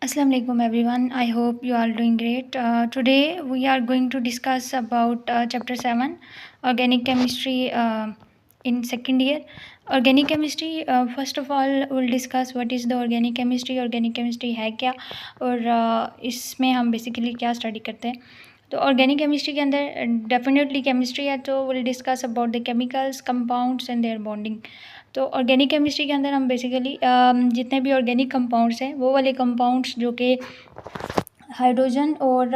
Assalamu alaikum everyone. I hope you are doing great. Today we are going to discuss about chapter 7 organic chemistry in second year. Organic chemistry, first of all we'll discuss what is the organic chemistry. Organic chemistry है क्या और इसमें हम basically क्या study करते हैं. तो organic chemistry के अंदर डेफिनेटली केमिस्ट्री है, तो will discuss about the chemicals, compounds and their bonding. तो ऑर्गेनिक केमिस्ट्री के अंदर हम बेसिकली जितने भी ऑर्गेनिक कंपाउंड्स हैं वो वाले कंपाउंड्स जो कि हाइड्रोजन और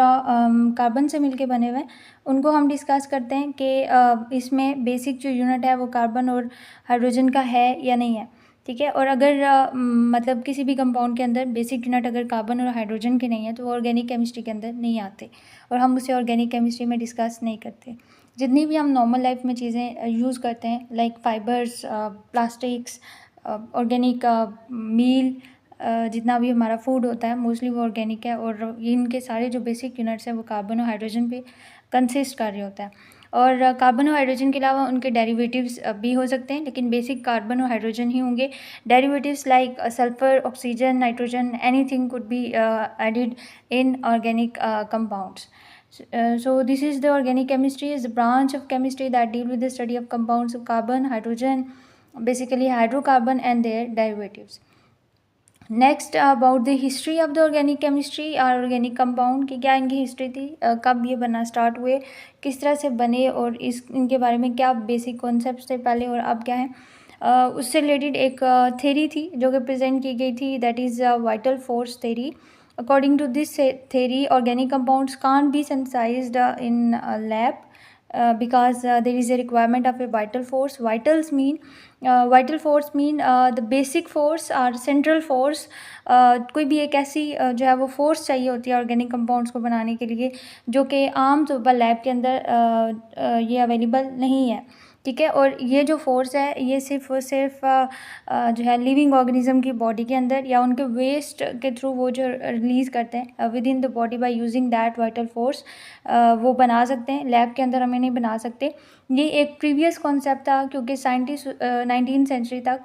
कार्बन से मिलके बने हुए हैं उनको हम डिस्कस करते हैं कि इसमें बेसिक जो यूनिट है वो कार्बन और हाइड्रोजन का है या नहीं है. ठीक है. और अगर मतलब किसी भी कंपाउंड के अंदर बेसिक यूनिट अगर कार्बन और हाइड्रोजन के नहीं है तो वो ऑर्गेनिक केमिस्ट्री के अंदर नहीं आते और हम उसे ऑर्गेनिक केमिस्ट्री में डिस्कस नहीं करते. जितनी भी हम नॉर्मल लाइफ में चीज़ें यूज़ करते हैं लाइक फाइबर्स, प्लास्टिक्स, ऑर्गेनिक मील, जितना भी हमारा फूड होता है मोस्टली वो ऑर्गेनिक है और इनके सारे जो बेसिक यूनिट्स हैं वो कार्बन और हाइड्रोजन पे कंसिस्ट कर रहे होता है. और कार्बन और हाइड्रोजन के अलावा उनके डेरिवेटिव्स भी हो सकते हैं, लेकिन बेसिक कार्बन और हाइड्रोजन ही होंगे. Derivatives like sulphur, oxygen, nitrogen, anything could be added in organic compounds. So this is the organic chemistry, is the branch of chemistry that deal with the study of compounds of carbon, hydrogen, basically hydrocarbon and their derivatives. Next about the history of the organic chemistry और organic compound की क्या इनकी history थी, कब ये बनना start हुए, किस तरह से बने और इनके बारे में क्या बेसिक कॉन्सेप्ट्स थे पहले और अब क्या है. उससे रिलेटेड एक थेरी थी जो कि प्रेजेंट की गई थी, that is vital force theory. According to this theory, organic compounds can't be synthesized in a lab because there is a requirement of a vital force. Vital force mean the basic force or central force. कोई भी एक ऐसी जो है वो force चाहिए होती है ऑर्गेनिक कंपाउंड्स को बनाने के लिए जो कि आम तौर पर लैब के अंदर ये अवेलेबल नहीं है. ठीक है. और ये जो फोर्स है ये सिर्फ और सिर्फ जो है लिविंग ऑर्गेनिज्म की बॉडी के अंदर या उनके वेस्ट के थ्रू वो जो रिलीज़ करते हैं with in the body by using that vital force वो बना सकते हैं. लैब के अंदर हमें नहीं बना सकते. ये एक प्रीवियस कॉन्सेप्ट था क्योंकि साइंटिस्ट 19th सेंचुरी तक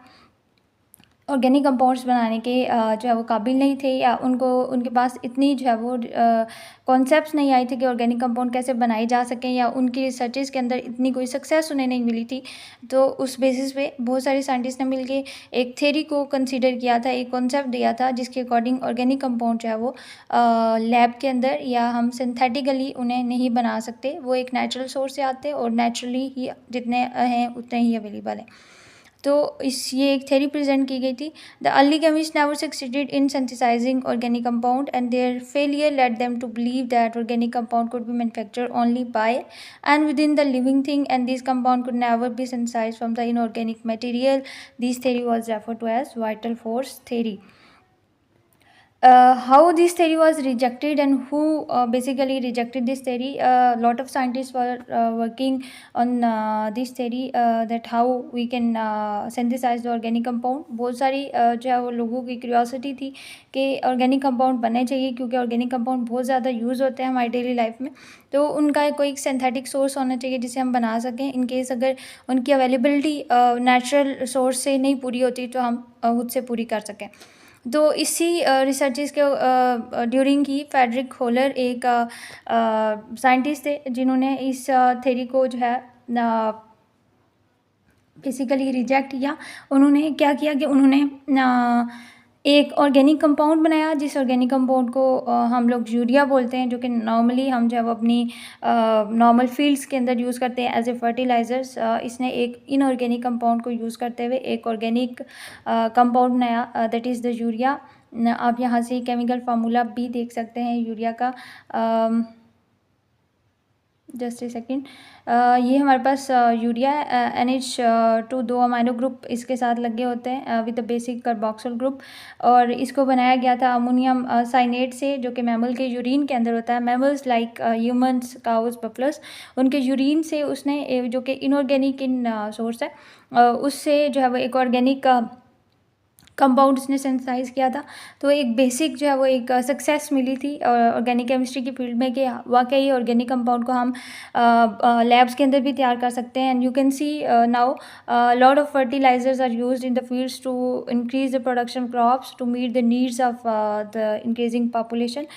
ऑर्गेनिक कंपाउंड्स बनाने के जो है वो काबिल नहीं थे या उनके पास इतनी जो है वो कॉन्सेप्ट्स नहीं आई थी कि ऑर्गेनिक कंपाउंड कैसे बनाए जा सकें या उनकी रिसर्चेस के अंदर इतनी कोई सक्सेस उन्हें नहीं मिली थी. तो उस बेसिस पे बहुत सारे साइंटिस्ट ने मिलके एक थ्योरी को कंसीडर किया था, एक कॉन्सेप्ट दिया था जिसके अकॉर्डिंग ऑर्गेनिक कंपाउंड जो है वो लैब के अंदर या हम सिंथेटिकली उन्हें नहीं बना सकते. वो एक नेचुरल सोर्स से आते और नेचुरली ही जितने हैं उतने ही अवेलेबल हैं. तो ये एक थ्योरी प्रेजेंट की गई थी. The early chemist never succeeded in synthesising organic compound and their failure led them to believe that organic compound could be manufactured only by and within the living thing and this compound could never be synthesised from the inorganic material. This theory was referred to as vital force theory. How this theory was rejected and who basically rejected this theory. A lot of scientists were working on this theory that how we can synthesize the organic compound. बहुत सारी जो है वो लोगों की curiosity थी कि organic compound बनने चाहिए क्योंकि ऑर्गेनिक कंपाउंड बहुत ज़्यादा यूज़ होते हैं हमारी डेली लाइफ में. तो उनका कोई सिंथेटिक सोर्स होना चाहिए जिसे हम बना सकें. इन केस अगर उनकी अवेलेबिलिटी नेचुरल सोर्स से नहीं पूरी होती तो हम खुद से पूरी कर सकें. तो इसी रिसर्चेस के ड्यूरिंग ही फ्रेडरिक होलर एक साइंटिस्ट थे जिन्होंने इस थ्योरी को जो है बेसिकली रिजेक्ट किया. उन्होंने क्या किया कि उन्होंने एक ऑर्गेनिक कंपाउंड बनाया जिस ऑर्गेनिक कंपाउंड को हम लोग यूरिया बोलते हैं, जो कि नॉर्मली हम जब अपनी नॉर्मल फील्ड्स के अंदर यूज़ करते हैं एज ए फर्टिलाइज़र्स. इसने एक इनऑर्गेनिक कंपाउंड को यूज़ करते हुए एक ऑर्गेनिक कंपाउंड बनाया, दैट इज़ द यूरिया. आप यहाँ से केमिकल फार्मूला भी देख सकते हैं यूरिया का. Just a second. ये हमारे पास यूरिया NH2 दो अमाइनो ग्रुप इसके साथ लगे होते हैं with the basic carboxyl group. और इसको बनाया गया था अमोनियम साइनेट से जो कि मैमल के यूरिन के अंदर होता है. मैमल्स लाइक ह्यूमंस, काउज, बफलस, उनके यूरिन से उसने जो कि इनऑर्गेनिक इन सोर्स है उससे जो है वो एक ऑर्गेनिक कंपाउंड्स ने सिंथेसाइज किया था। तो एक बेसिक जो है वो एक सक्सेस मिली थी ऑर्गेनिक केमिस्ट्री की फील्ड में कि वाकई ऑर्गेनिक कंपाउंड को हम लैब्स के अंदर भी तैयार कर सकते हैं। And you can see now lot of fertilisers are used in the fields to increase the production crops to meet the needs of the increasing population.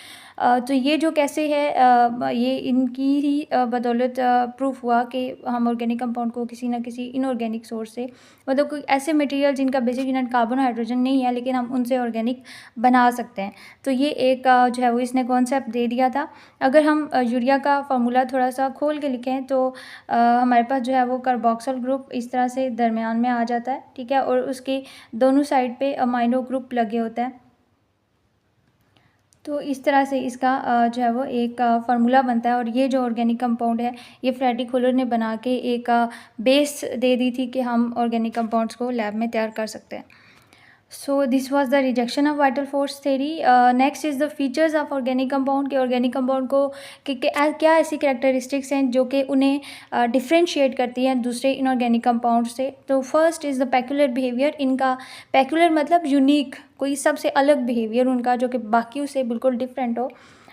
तो ये जो कैसे है ये इनकी ही बदौलत प्रूफ हुआ कि हम ऑर्गेनिक कंपाउंड को किसी ना किसी इनऑर्गेनिक सोर्स से, मतलब कोई ऐसे मटेरियल जिनका बेसिक यूनिट कार्बन और हाइड्रोजन नहीं है लेकिन हम उनसे ऑर्गेनिक बना सकते हैं। तो ये एक जो है वो इसने कॉन्सेप्ट दे दिया था। अगर हम यूरिया का फार्मूला थोड़ा सा खोल के लिखें तो हमारे पास जो है वो कार्बोक्सिल ग्रुप इस तरह से दरमियान में आ जाता है, ठीक है, और उसके दोनों साइड पे अमाइनो ग्रुप लगे होते हैं। तो इस तरह से इसका जो है वो एक फार्मूला बनता है। और ये जो ऑर्गेनिक कंपाउंड है ये फ्रेडरिक होलर ने बना के एक बेस दे दी थी कि हम ऑर्गेनिक कंपाउंड्स को लैब में तैयार कर सकते हैं। So this was the rejection of vital force theory. Next is the features of organic compound के ऑर्गेनिक कंपाउंड को क्या ऐसी कैरेक्टरिस्टिक्स हैं जो कि उन्हें डिफ्रेंशिएट करती हैं दूसरे इनऑर्गेनिक कंपाउंड से। तो first is the peculiar behaviour. इनका पैक्यूलर मतलब यूनिक, कोई सबसे अलग बिहेवियर उनका जो कि बाकियों से बिल्कुल डिफरेंट हो।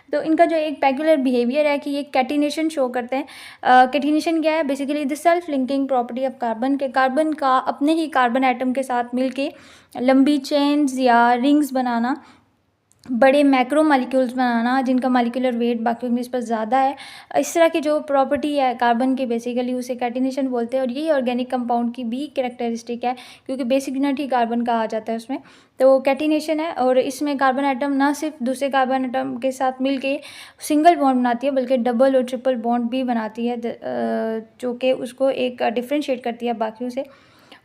तो इनका जो एक पैक्यूलर बिहेवियर है कि ये कैटिनेशन शो करते हैं। कैटिनेशन क्या है? Basically the self linking property of carbon के कार्बन का अपने ही कार्बन एटम के साथ मिलके लंबी चेन्स या रिंग्स बनाना, बड़े मैक्रो मालिक्यूल्स बनाना जिनका मालिकुलर वेट बाकियों की निस्बत ज़्यादा है। इस तरह की जो प्रॉपर्टी है कार्बन की बेसिकली उसे कैटिनेशन बोलते हैं। और यही ऑर्गेनिक कंपाउंड की भी कैरेक्टरिस्टिक है क्योंकि बेसिक यूनिट ही कार्बन का आ जाता है उसमें। तो कैटिनेशन है और इसमें कार्बन एटम ना सिर्फ दूसरे कार्बन एटम के साथ मिलके सिंगल बॉन्ड बनाती है बल्कि डबल और ट्रिपल बॉन्ड भी बनाती है, जो कि उसको एक डिफ्रेंशिएट करती है बाकियों से।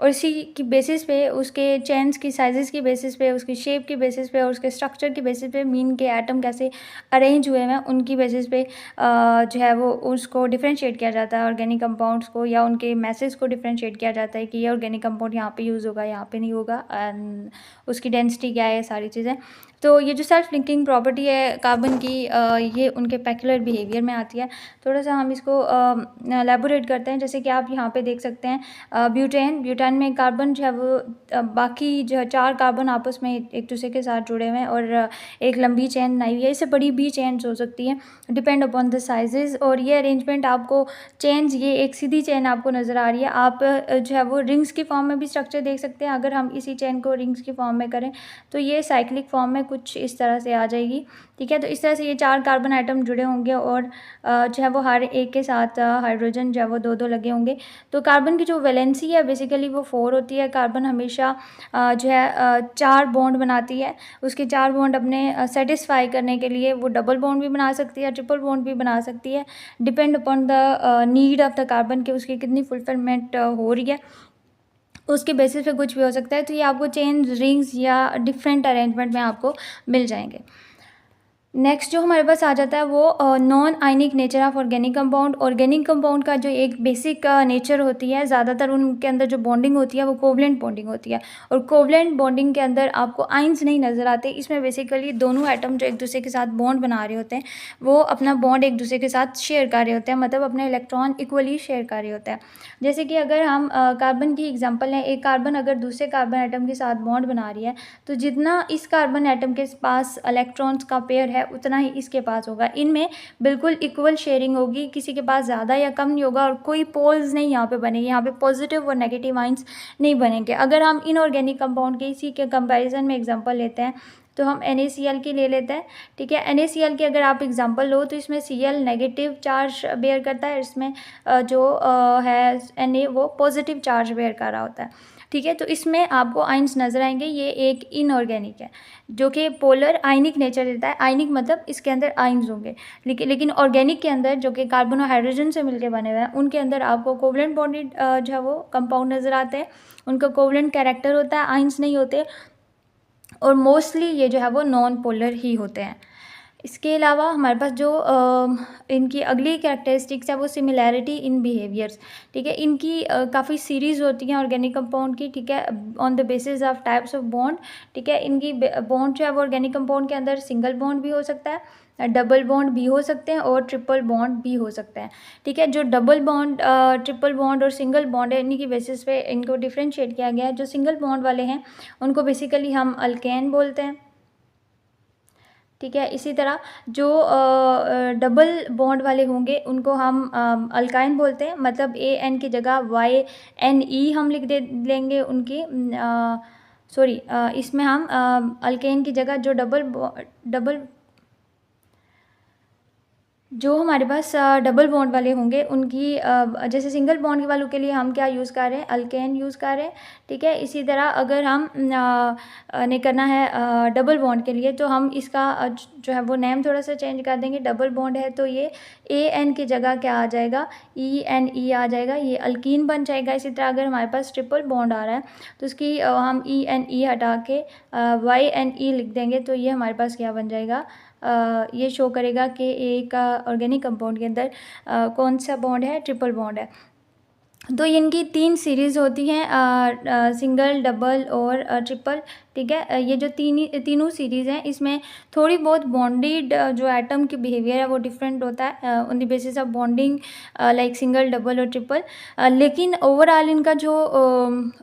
और इसी की बेसिस पे उसके चेन्स की साइजेस की बेसिस पे, उसकी शेप की बेसिस पे और उसके स्ट्रक्चर की बेसिस पे मीन के एटम कैसे अरेंज हुए हैं उनकी बेसिस पे जो है वो उसको डिफ्रेंशिएट किया जाता है ऑर्गेनिक कंपाउंड्स को, या उनके मैसेज को डिफ्रेंशिएट किया जाता है कि ये ऑर्गेनिक कंपाउंड यहाँ पे यूज़ होगा, यहाँ पे नहीं होगा, एंड उसकी डेंसिटी क्या है, सारी चीज़ें। तो ये जो सेल्फ लिंकिंग प्रॉपर्टी है कार्बन की ये उनके पैक्यूलर बिहेवियर में आती है। थोड़ा सा हम इसको एलैबोरेट करते हैं। जैसे कि आप यहाँ पे देख सकते हैं ब्यूटेन में कार्बन जो है वो बाकी जो है 4 कार्बन आपस में एक दूसरे के साथ जुड़े हुए हैं और एक लंबी चेन बनाई हुई है। इससे बड़ी भी चेन्स हो सकती हैं डिपेंड अपॉन द साइजेस। और ये अरेंजमेंट आपको चेन्स, ये एक सीधी चेन आपको नज़र आ रही है। आप जो है वो रिंग्स की फॉर्म में भी स्ट्रक्चर देख सकते हैं। अगर हम इसी चेन को रिंग्स की फॉर्म में करें तो ये साइक्लिक फॉर्म में कुछ इस तरह से आ जाएगी, ठीक है। तो इस तरह से ये 4 कार्बन आइटम जुड़े होंगे और जो है वो हर एक के साथ हाइड्रोजन जो है वो 2-2 लगे होंगे। तो कार्बन की जो वैलेंसी है बेसिकली वो 4 होती है। कार्बन हमेशा जो है 4 बॉन्ड बनाती है। उसके 4 बॉन्ड अपने सेटिस्फाई करने के लिए वो डबल बॉन्ड भी बना सकती है, ट्रिपल बॉन्ड भी बना सकती है, depend upon the need of the carbon के उसकी कितनी फुलफिलमेंट हो रही है, उसके बेसिस पे कुछ भी हो सकता है। तो ये आपको चेन रिंग्स या डिफरेंट अरेंजमेंट में आपको मिल जाएंगे। नेक्स्ट जो हमारे पास आ जाता है वो non ionic nature of organic compound. Organic compound का जो एक बेसिक नेचर होती है, ज़्यादातर उनके अंदर जो बॉन्डिंग होती है वो कोवलेंट बॉन्डिंग होती है। और कोवलेंट बॉन्डिंग के अंदर आपको आइंस नहीं नज़र आते। इसमें बेसिकली दोनों एटम जो एक दूसरे के साथ बॉन्ड बना रहे होते हैं वो अपना बॉन्ड एक दूसरे के साथ शेयर कर रहे होते हैं, मतलब अपने इलेक्ट्रॉन इक्वली शेयर कर रहे होते हैं। जैसे कि अगर हम कार्बन की एग्जाम्पल लें, एक कार्बन अगर दूसरे कार्बन एटम के साथ बॉन्ड बना रही है तो जितना इस कार्बन एटम के पास इलेक्ट्रॉन्स का पेयर है उतना ही इसके पास होगा। इनमें बिल्कुल इक्वल शेयरिंग होगी, किसी के पास ज़्यादा या कम नहीं होगा और कोई पोल्स नहीं यहाँ पे बनेंगे, यहाँ पे पॉजिटिव और नेगेटिव आइंस नहीं बनेंगे। अगर हम इनऑर्गेनिक कंपाउंड के इसी के कंपैरिजन में एग्जांपल लेते हैं तो हम NaCl की ले लेते हैं, ठीक है। NaCl की अगर आप एग्जांपल लो तो इसमें Cl नेगेटिव चार्ज बेयर करता है, इसमें जो है Na वो पॉजिटिव चार्ज बेयर कर रहा होता है, ठीक है। तो इसमें आपको आइंस नज़र आएंगे। ये एक इनऑर्गेनिक है जो कि पोलर आयनिक नेचर देता है। आयनिक मतलब इसके अंदर आइंस होंगे, लेकिन ऑर्गेनिक के अंदर जो कि कार्बन और हाइड्रोजन से मिलकर बने हुए हैं उनके अंदर आपको कोवलेंट बॉन्डेड जो है वो कंपाउंड नज़र आते हैं। उनका कोवलेंट कैरेक्टर होता है, आइंस नहीं होते और मोस्टली ये जो है वो नॉन पोलर ही होते हैं। इसके अलावा हमारे पास जो इनकी अगली कैरेक्टरिस्टिक्स है वो सिमिलैरिटी इन बिहेवियर्स, ठीक है। इनकी काफ़ी सीरीज़ होती हैं ऑर्गेनिक कंपाउंड की, ठीक है, on the basis of types of bond, ठीक है। इनकी बॉन्ड जो है वो ऑर्गेनिक कंपाउंड के अंदर सिंगल बॉन्ड भी हो सकता है, डबल बॉन्ड भी हो सकते हैं और ट्रिपल बॉन्ड भी हो सकते हैं, ठीक है। जो डबल बॉन्ड, ट्रिपल बॉन्ड और सिंगल बॉन्ड है, इन्हीं की बेसिस पे इनको डिफ्रेंशिएट किया गया है। जो सिंगल बॉन्ड वाले हैं उनको बेसिकली हम अल्केन बोलते हैं, ठीक है। इसी तरह जो डबल बॉन्ड वाले होंगे उनको हम अल्काइन बोलते हैं, मतलब AN की जगह YNE हम लिख दे लेंगे उनकी, सॉरी, इसमें हम अल्केन की जगह जो डबल जो हमारे पास डबल बॉन्ड वाले होंगे उनकी जैसे सिंगल बॉन्ड वालों के लिए हम क्या यूज़ कर रहे हैं, अल्केन यूज़ कर रहे हैं, ठीक है। इसी तरह अगर हम ने करना है डबल बॉन्ड के लिए तो हम इसका जो है वो नेम थोड़ा सा चेंज कर देंगे। डबल बॉन्ड है तो ये AN की जगह क्या आ जाएगा, ENE आ जाएगा, ये अल्कीन बन जाएगा। इसी तरह अगर हमारे पास ट्रिपल बॉन्ड आ रहा है तो उसकी हम ENE हटा के YNE लिख देंगे, तो ये हमारे पास क्या बन जाएगा, ये शो करेगा कि एक ऑर्गेनिक कंपाउंड के अंदर कौन सा बॉन्ड है, ट्रिपल बॉन्ड है। तो इनकी 3 सीरीज़ होती हैं, सिंगल, डबल और ट्रिपल, ठीक है। ये जो तीनों सीरीज़ हैं इसमें थोड़ी बहुत बॉन्डेड जो एटम की बिहेवियर है वो डिफरेंट होता है on the basis of bonding, like single, double और ट्रिपल, लेकिन ओवरऑल इनका जो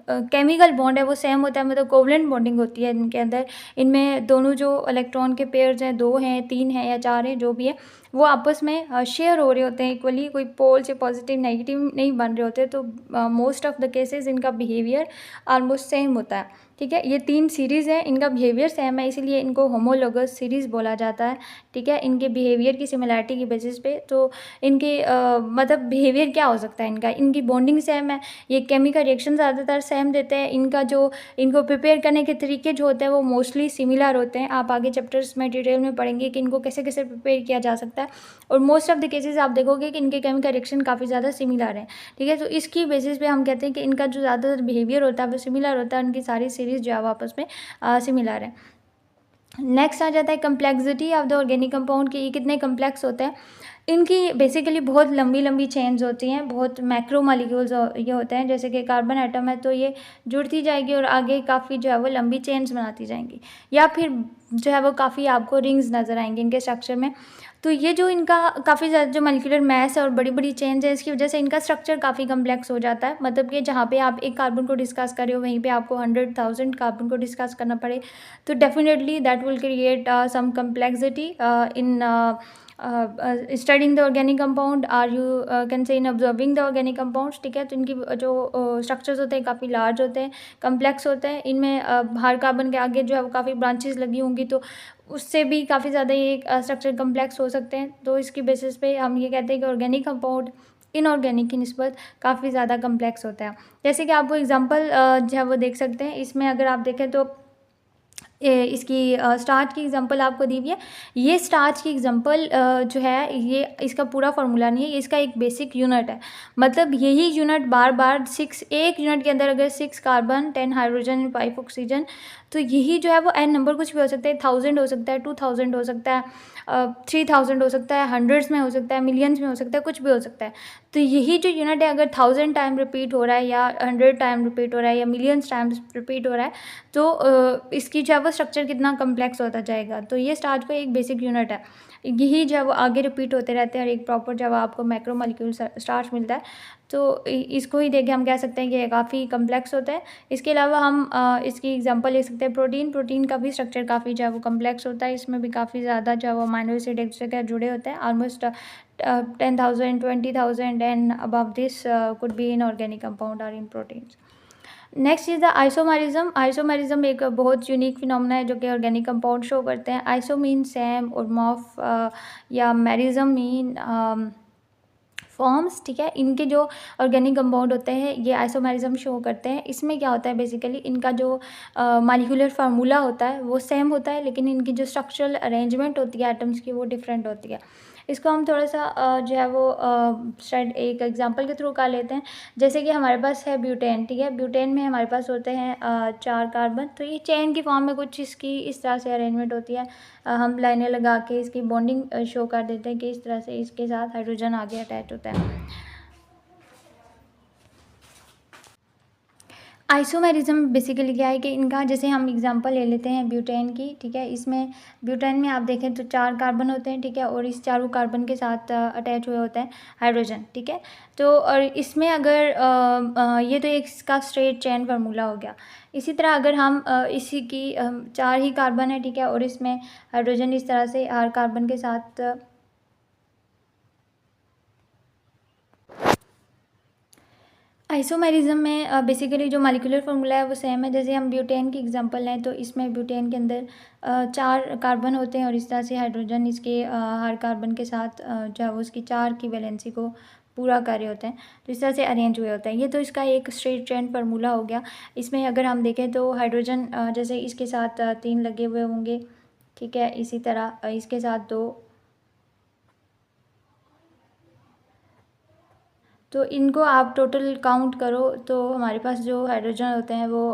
केमिकल बॉन्ड है वो सेम होता है, मतलब कोवलेंट बॉन्डिंग होती है इनके अंदर। इनमें दोनों जो इलेक्ट्रॉन के पेयर्स हैं, 2 हैं, 3 हैं या 4 हैं, जो भी है, वो आपस में शेयर हो रहे होते हैं इक्वली, कोई पोल से पॉजिटिव नेगेटिव नहीं बन रहे होते। तो मोस्ट ऑफ द केसेस इनका बिहेवियर ऑलमोस्ट सेम होता है, ठीक है। ये 3 सीरीज़ हैं, इनका बिहेवियर सेम है, इसीलिए इनको होमोलोगस सीरीज़ बोला जाता है, ठीक है। इनके बिहेवियर की सिमिलैरिटी की बेसिस पे तो इनके मतलब बिहेवियर क्या हो सकता है इनका, इनकी बॉन्डिंग सेम है, ये केमिकल रिएक्शन ज़्यादातर सेम देते हैं, इनका जो इनको प्रिपेयर करने के तरीके जो होते हैं वो मोस्टली सिमिलर होते हैं। आप आगे चैप्टर्स में डिटेल में पढ़ेंगे कि इनको कैसे कैसे प्रिपेयर किया जा सकता है, और मोस्ट ऑफ द केसेस आप देखोगे कि इनके केमिकल रिएक्शन काफ़ी ज़्यादा सिमिलर हैं, ठीक है। तो इसकी बेसिस पे हम कहते हैं कि इनका जो ज़्यादातर बिहेवियर होता है वो सिमिलर होता है, उनकी सारी सीरीज़ जो है वो आपस में सिमिलर है। नेक्स्ट आ जाता है complexity of the organic compound की, ये कितने कम्प्लेक्स होते हैं। इनकी बेसिकली बहुत लंबी लंबी चेन्स होती हैं, बहुत मैक्रो मॉलिक्यूल्स ये होते हैं, जैसे कि कार्बन एटम है तो ये जुड़ती जाएगी और आगे काफ़ी जो है वो लंबी चेन्स बनाती जाएंगी, या फिर जो है वो काफ़ी आपको रिंग्स नज़र आएंगे इनके स्ट्रक्चर में। तो ये जो इनका काफ़ी ज़्यादा जो मॉलिक्यूलर मैस है और बड़ी बड़ी चेन्स है, इसकी वजह से इनका स्ट्रक्चर काफ़ी कम्प्लेक्स हो जाता है। मतलब कि जहाँ पे आप एक कार्बन को डिस्कस कर रहे हो वहीं पे आपको 100,000 कार्बन को डिस्कस करना पड़े, तो definitely that will create some complexity in studying the organic compound, or you can say in observing the organic compounds, ठीक है। तो इनकी जो स्ट्रक्चर्स होते हैं काफ़ी लार्ज होते हैं, कम्प्लेक्स होते हैं। इनमें हर कार्बन के आगे जो है वो काफ़ी ब्रांचेस लगी होंगी, तो उससे भी काफ़ी ज़्यादा ये स्ट्रक्चर कम्प्लेक्स हो सकते हैं। तो इसकी बेसिस पे हम ये कहते हैं कि ऑर्गेनिक कंपाउंड इनऑर्गेनिक की निस्बत काफ़ी ज़्यादा कम्प्लेक्स होता है। जैसे कि आपको एग्जांपल जो है वो देख सकते हैं, इसमें अगर आप देखें तो इसकी स्टार्च की एग्जांपल आपको दी हुई है। ये स्टार्च की एग्जांपल जो है ये इसका पूरा फार्मूला नहीं है, ये इसका एक बेसिक यूनिट है। मतलब यही यूनिट बार बार एक यूनिट के अंदर अगर 6 कार्बन, 10 हाइड्रोजन, 5 ऑक्सीजन, तो यही जो है वो n नंबर कुछ भी हो सकता है, 1000 हो सकता है, 2000 हो सकता है, 3000 हो सकता है, हंड्रेड्स में हो सकता है, मिलियंस में हो सकता है, कुछ भी हो सकता है। तो यही जो यूनिट है अगर 1000 टाइम रिपीट हो रहा है या 100 टाइम रिपीट हो रहा है या मिलियंस टाइम्स रिपीट हो रहा है, तो इसकी जो है वो स्ट्रक्चर कितना कम्प्लेक्स होता जाएगा। तो ये स्टार्च का एक बेसिक यूनिट है, यही जो है वो आगे रिपीट होते रहते हैं और एक प्रॉपर जो है आपको मैक्रो मॉलिक्यूल स्टार्च मिलता है। तो इसको ही देख के हम कह सकते हैं कि ये काफ़ी कम्प्लेक्स होता है। इसके अलावा हम इसकी एग्जांपल ले सकते हैं प्रोटीन का भी स्ट्रक्चर काफ़ी जो है वो कम्प्लेक्स होता है। इसमें भी काफ़ी ज़्यादा जो है वो अमीनो एसिड एक दूसरे के जुड़े होते हैं, almost 10,000, 20,000 and above this could be in organic compound और in proteins. Next is the isomerism. Isomerism एक बहुत यूनिक फिनोमेना है जो कि ऑर्गेनिक कंपाउंड शो करते हैं। आइसो मीन सेम और मॉफ या मेरिज्म मीन फॉर्म्स, ठीक है। इनके जो ऑर्गेनिक कंपाउंड होते हैं ये आइसोमेरिज्म शो करते हैं। इसमें क्या होता है बेसिकली इनका जो मॉलिक्यूलर फार्मूला होता है वो सेम होता है, लेकिन इनकी जो स्ट्रक्चरल अरेंजमेंट होती है एटम्स की वो डिफरेंट होती है। इसको हम थोड़ा सा जो है वो एक एग्जांपल के थ्रू कर लेते हैं। जैसे कि हमारे पास है ब्यूटेन, ठीक है। ब्यूटेन में हमारे पास होते हैं 4 कार्बन, तो ये चेन की फॉर्म में कुछ इसकी इस तरह से अरेंजमेंट होती है। हम लाइनें लगा के इसकी बॉन्डिंग शो कर देते हैं कि इस तरह से इसके साथ हाइड्रोजन आगे अटैच होता है। आइसोमेरिज्म बेसिकली क्या है कि इनका, जैसे हम एग्जांपल ले लेते हैं ब्यूटेन की, ठीक है। इसमें ब्यूटेन में आप देखें तो 4 कार्बन होते हैं, ठीक है, और इस चारों कार्बन के साथ अटैच हुए होते हैं हाइड्रोजन, ठीक है। तो और इसमें अगर ये तो एक इसका स्ट्रेट चेन फार्मूला हो गया। इसी तरह अगर हम इसी की 4 ही कार्बन है, ठीक है, और इसमें हाइड्रोजन इस तरह से हर कार्बन के साथ आइसोमेरिज्म में बेसिकली जो मॉलिक्यूलर फार्मूला है वो सेम है। जैसे हम ब्यूटेन की एग्जांपल लें तो इसमें ब्यूटेन के अंदर 4 कार्बन होते हैं और इस तरह से हाइड्रोजन इसके हर कार्बन के साथ जो है वो उसकी 4 की वैलेंसी को पूरा कर रहे होते हैं, तो इस तरह से अरेंज हुए होते हैं। ये तो इसका एक स्ट्रेट चेन फार्मूला हो गया। इसमें अगर हम देखें तो हाइड्रोजन जैसे इसके साथ 3 लगे हुए होंगे, ठीक है, इसी तरह इसके साथ 2, तो इनको आप टोटल काउंट करो तो हमारे पास जो हाइड्रोजन होते हैं वो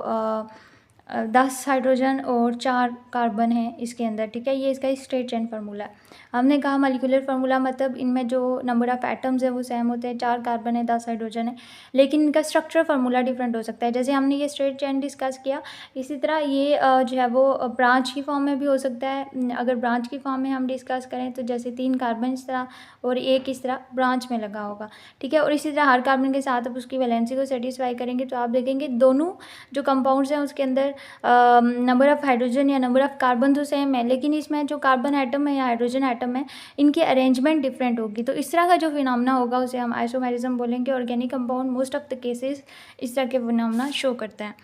10 हाइड्रोजन और 4 कार्बन है इसके अंदर, ठीक है। ये इसका स्ट्रेट चेन फार्मूला है। हमने कहा मॉलिक्यूलर फार्मूला मतलब इनमें जो नंबर ऑफ एटम्स है वो सेम होते हैं, 4 कार्बन है, 10 हाइड्रोजन है, लेकिन इनका स्ट्रक्चर फार्मूला डिफरेंट हो सकता है। जैसे हमने ये स्ट्रेट चेन डिस्कस किया, इसी तरह ये जो है वो ब्रांच की फॉर्म में भी हो सकता है। अगर ब्रांच की फॉर्म में हम डिस्कस करें तो जैसे 3 कार्बन इस तरह और एक इस तरह ब्रांच में लगा होगा, ठीक है। और इसी तरह हर कार्बन के साथ आप उसकी वैलेंसी को सेटिस्फाई करेंगे तो आप देखेंगे दोनों जो कंपाउंड्स हैं उसके अंदर नंबर ऑफ़ हाइड्रोजन या नंबर ऑफ़ कार्बन तो सेम है, लेकिन इसमें जो कार्बन एटम है या हाइड्रोजन एटम है इनकी अरेंजमेंट डिफरेंट होगी। तो इस तरह का जो फिनोमेना होगा उसे हम आइसोमेरिज्म बोलेंगे। Organic compound most of the cases इस तरह के फिनोमेना शो करते हैं।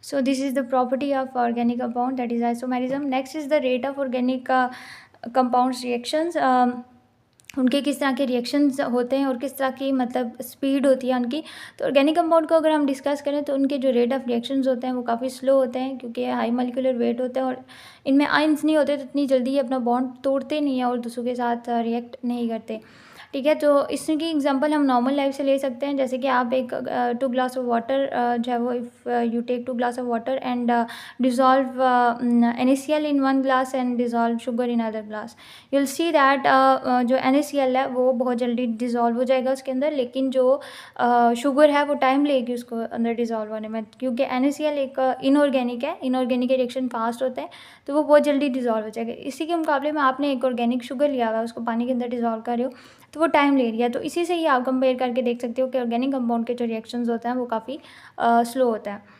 So this is the property of organic compound, that is isomerism. Next is the rate of organic compounds reactions. उनके किस तरह के रिएक्शंस होते हैं और किस तरह की मतलब स्पीड होती है उनकी। तो ऑर्गेनिक कंपाउंड को अगर हम डिस्कस करें तो उनके जो रेट ऑफ रिएक्शंस होते हैं वो काफ़ी स्लो होते हैं, क्योंकि हाई मॉलिक्यूलर वेट होता है और इनमें आयंस नहीं होते, तो इतनी जल्दी ये अपना बॉन्ड तोड़ते नहीं हैं और दूसरों के साथ रिएक्ट नहीं करते, ठीक है। तो इसकी एग्जांपल हम नॉर्मल लाइफ से ले सकते हैं। जैसे कि आप एक 2 ग्लास ऑफ वाटर जो है वो, if you take 2 glass of water and dissolve NaCl in 1 glass and dissolve sugar in other glass, you'll see that जो NaCl है वो बहुत जल्दी डिज़ोल्व हो जाएगा उसके अंदर, लेकिन जो शुगर है वो टाइम लेगी उसको अंदर डिज़ोल्व होने में, क्योंकि NaCl एक इनऑर्गेनिक है। इनऑर्गेनिक के रिएक्शन फास्ट होते हैं तो वो बहुत जल्दी डिज़ोल्व हो जाएगा। इसी के मुकाबले में आपने एक ऑर्गेनिक शुगर लिया हुआ है, उसको पानी के अंदर डिज़ोल्व कर रहे हो तो वो टाइम ले रही है। तो इसी से ही आप कंपेयर करके देख सकते हो कि ऑर्गेनिक कंपाउंड के जो रिएक्शंस होते हैं वो काफ़ी स्लो होता है।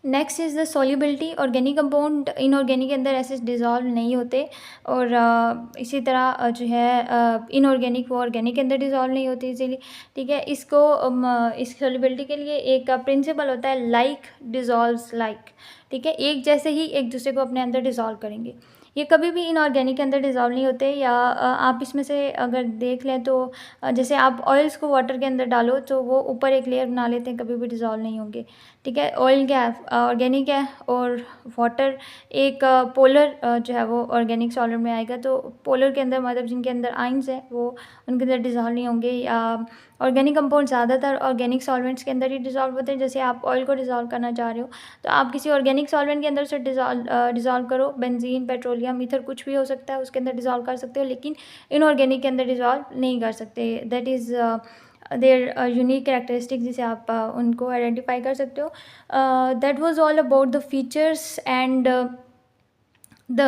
Next is the solubility. Organic compound inorganic के अंदर ऐसे डिज़ोल्व नहीं होते, और इसी तरह जो है इनऑर्गेनिक वो ऑर्गेनिक के अंदर डिज़ोल्व नहीं होती इजीली, ठीक है। इसको इस सॉल्युबिलिटी के लिए एक प्रिंसिपल होता है लाइक डिज़ोल्व्स लाइक, ठीक है। एक जैसे ही एक दूसरे को अपने अंदर डिज़ोल्व करेंगे। ये कभी भी इनऑर्गेनिक के अंदर डिज़ोल्व नहीं होते। या आप इसमें से अगर देख लें तो जैसे आप ऑयल्स को वाटर के अंदर डालो तो वो ऊपर एक लेयर बना लेते हैं, कभी भी डिज़ोल्व नहीं होंगे, ठीक है। ऑयल क्या है, ऑर्गेनिक है, और वाटर एक पोलर जो है वो ऑर्गेनिक सॉलिड में आएगा। तो पोलर के अंदर मतलब जिनके अंदर आयंस है वो उनके अंदर डिज़ोल्व नहीं होंगे। या ऑर्गेनिक कंपाउंड ज़्यादातर ऑर्गेनिक सॉल्वेंट्स के अंदर ही डिज़ोल्व होते हैं। जैसे आप ऑयल को डिज़ोल्व करना चाह रहे हो तो आप किसी ऑर्गेनिक सॉल्वेंट के अंदर से डिज़ोल्व करो, बेंजीन, पेट्रोलियम, ईथर, कुछ भी हो सकता है, उसके अंदर डिज़ोल्व कर सकते हो, लेकिन इनऑर्गेनिक के अंदर डिज़ोल्व नहीं कर सकते। That is there unique characteristic जिसे आप उनको आइडेंटिफाई कर सकते हो। That was all about the features and the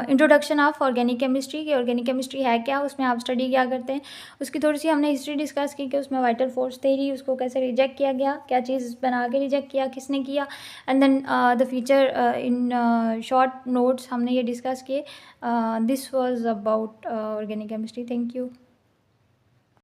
introduction of organic chemistry. कि ऑर्गेनिक केमिस्ट्री है क्या, उसमें आप स्टडी क्या करते हैं, उसकी थोड़ी सी हमने हिस्ट्री डिस्कस की कि उसमें वाइटल फोर्स थ्योरी उसको कैसे रिजेक्ट किया गया, क्या चीज़ बना के रिजेक्ट किया, किसने किया, and then the feature in short notes हमने ये डिस्कस किए। This was about organic chemistry. Thank you.